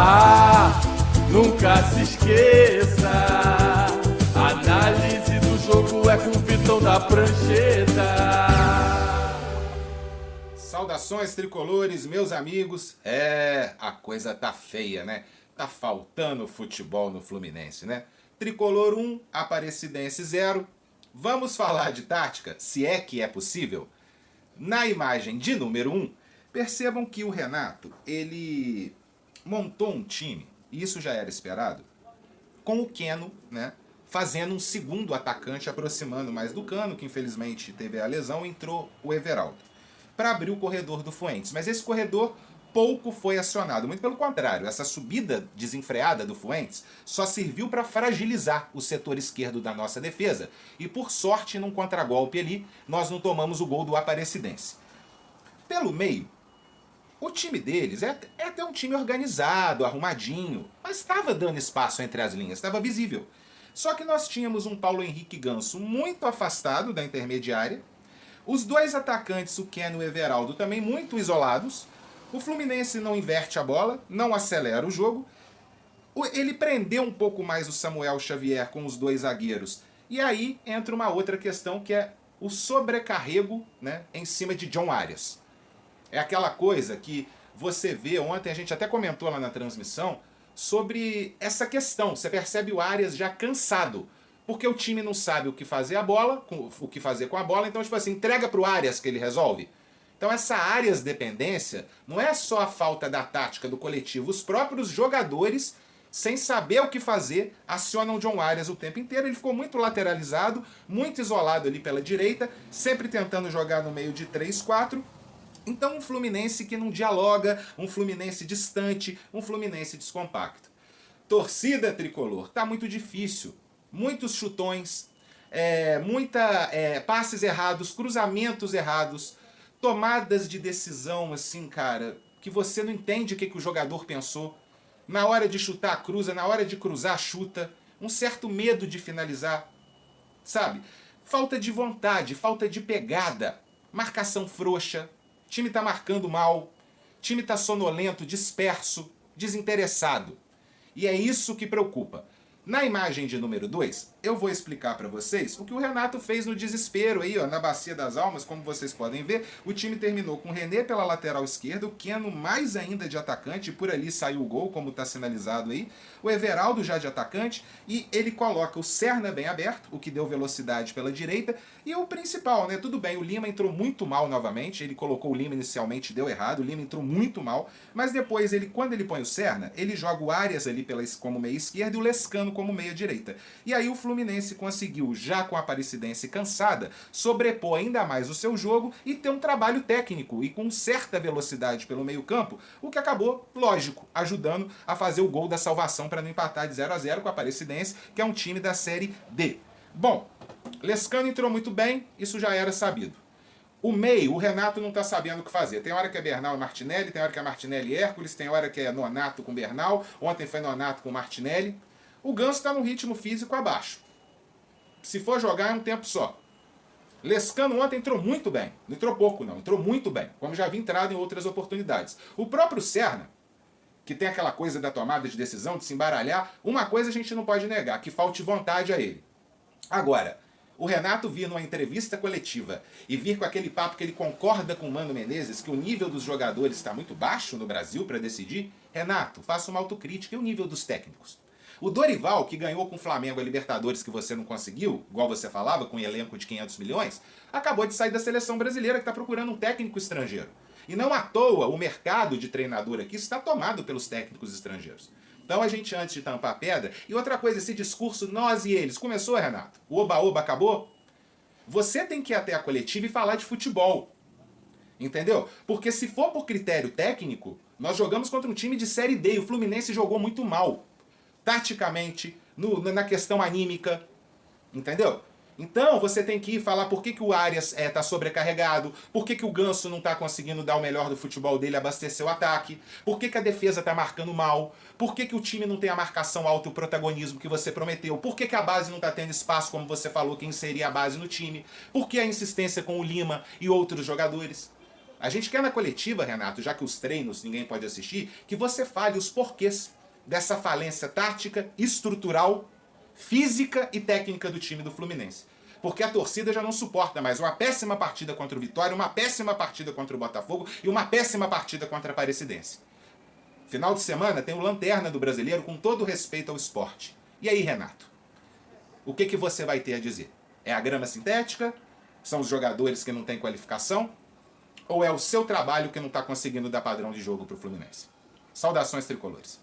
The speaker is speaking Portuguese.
Ah, nunca se esqueça, a análise do jogo é com o Vitão da Prancheta. Saudações tricolores, meus amigos. A coisa tá feia, né? Tá faltando futebol no Fluminense, né? Tricolor 1, Aparecidense 0. Vamos falar de tática, se é que é possível? Na imagem de número 1, percebam que o Renato, ele montou um time, e isso já era esperado, com o Keno, né? Fazendo um segundo atacante, aproximando mais do Cano, que infelizmente teve a lesão, entrou o Everaldo para abrir o corredor do Fuentes. Mas esse corredor pouco foi acionado, muito pelo contrário, essa subida desenfreada do Fuentes só serviu para fragilizar o setor esquerdo da nossa defesa, e por sorte, num contragolpe ali, nós não tomamos o gol do Aparecidense. Pelo meio, o time deles é até um time organizado, arrumadinho, mas estava dando espaço entre as linhas, estava visível. Só que nós tínhamos um Paulo Henrique Ganso muito afastado da intermediária, os dois atacantes, o Keno e o Everaldo, também muito isolados. O Fluminense não inverte a bola, não acelera o jogo. Ele prendeu um pouco mais o Samuel Xavier com os dois zagueiros. E aí entra uma outra questão, que é o sobrecarrego, né, em cima de John Arias. É aquela coisa que você vê, ontem a gente até comentou lá na transmissão, sobre essa questão. Você percebe o Arias já cansado, porque o time não sabe o que fazer o que fazer com a bola, então tipo assim, entrega pro Arias que ele resolve. Então essa Arias dependência não é só a falta da tática do coletivo, os próprios jogadores, sem saber o que fazer, acionam o John Arias o tempo inteiro. Ele ficou muito lateralizado, muito isolado ali pela direita, sempre tentando jogar no meio de 3-4. Então um Fluminense que não dialoga, um Fluminense distante, um Fluminense descompacto. Torcida tricolor, tá muito difícil. Muitos chutões, passes errados, cruzamentos errados, tomadas de decisão assim, cara, que você não entende o que o jogador pensou. Na hora de chutar, cruza, na hora de cruzar, chuta. Um certo medo de finalizar, sabe? Falta de vontade, falta de pegada, marcação frouxa. O time tá marcando mal, o time tá sonolento, disperso, desinteressado. E é isso que preocupa. Na imagem de número 2, eu vou explicar para vocês o que o Renato fez no desespero aí, ó, na Bacia das Almas. Como vocês podem ver, o time terminou com o René pela lateral esquerda, o Keno mais ainda de atacante, e por ali saiu o gol, como está sinalizado aí, o Everaldo já de atacante, e ele coloca o Serna bem aberto, o que deu velocidade pela direita, e o principal, né, tudo bem, o Lima entrou muito mal novamente, ele colocou o Lima inicialmente, deu errado, o Lima entrou muito mal, mas depois, quando ele põe o Serna, ele joga o Arias ali como meia esquerda e o Lescano como meia direita. E aí o Fluminense conseguiu, já com a Aparecidense cansada, sobrepor ainda mais o seu jogo e ter um trabalho técnico e com certa velocidade pelo meio campo, o que acabou, lógico, ajudando a fazer o gol da salvação para não empatar de 0-0 com a Aparecidense, que é um time da Série D. Bom, Lescano entrou muito bem, isso já era sabido. O meio, o Renato não está sabendo o que fazer. Tem hora que é Bernal e Martinelli, tem hora que é Martinelli e Hércules, tem hora que é Nonato com Bernal, ontem foi Nonato com Martinelli. O Ganso está no ritmo físico abaixo. Se for jogar é um tempo só. Lescano ontem entrou muito bem. Não entrou pouco não, entrou muito bem, como já havia entrado em outras oportunidades. O próprio Serna, que tem aquela coisa da tomada de decisão, de se embaralhar, uma coisa a gente não pode negar, que falte vontade a ele. Agora, o Renato vir numa entrevista coletiva e vir com aquele papo que ele concorda com o Mano Menezes, que o nível dos jogadores está muito baixo no Brasil para decidir, Renato, faça uma autocrítica e o nível dos técnicos. O Dorival, que ganhou com o Flamengo a Libertadores que você não conseguiu, igual você falava, com um elenco de 500 milhões, acabou de sair da seleção brasileira, que está procurando um técnico estrangeiro. E não à toa, o mercado de treinador aqui está tomado pelos técnicos estrangeiros. Então a gente, antes de tampar a pedra... E outra coisa, esse discurso nós e eles, começou, Renato? O oba-oba acabou? Você tem que ir até a coletiva e falar de futebol. Entendeu? Porque se for por critério técnico, nós jogamos contra um time de Série D e o Fluminense jogou muito mal. Taticamente, na questão anímica, entendeu? Então você tem que ir falar por que o Arias está sobrecarregado, por que o Ganso não está conseguindo dar o melhor do futebol dele, abastecer o ataque, por que a defesa está marcando mal, por que o time não tem a marcação alta e o protagonismo que você prometeu, por que a base não está tendo espaço, como você falou, que inserir a base no time, por que a insistência com o Lima e outros jogadores. A gente quer na coletiva, Renato, já que os treinos ninguém pode assistir, que você fale os porquês dessa falência tática, estrutural, física e técnica do time do Fluminense. Porque a torcida já não suporta mais uma péssima partida contra o Vitória, uma péssima partida contra o Botafogo e uma péssima partida contra a Aparecidense. Final de semana tem o Lanterna do Brasileiro, com todo respeito ao esporte. E aí, Renato? O que você vai ter a dizer? É a grama sintética? São os jogadores que não têm qualificação? Ou é o seu trabalho que não está conseguindo dar padrão de jogo para o Fluminense? Saudações tricolores.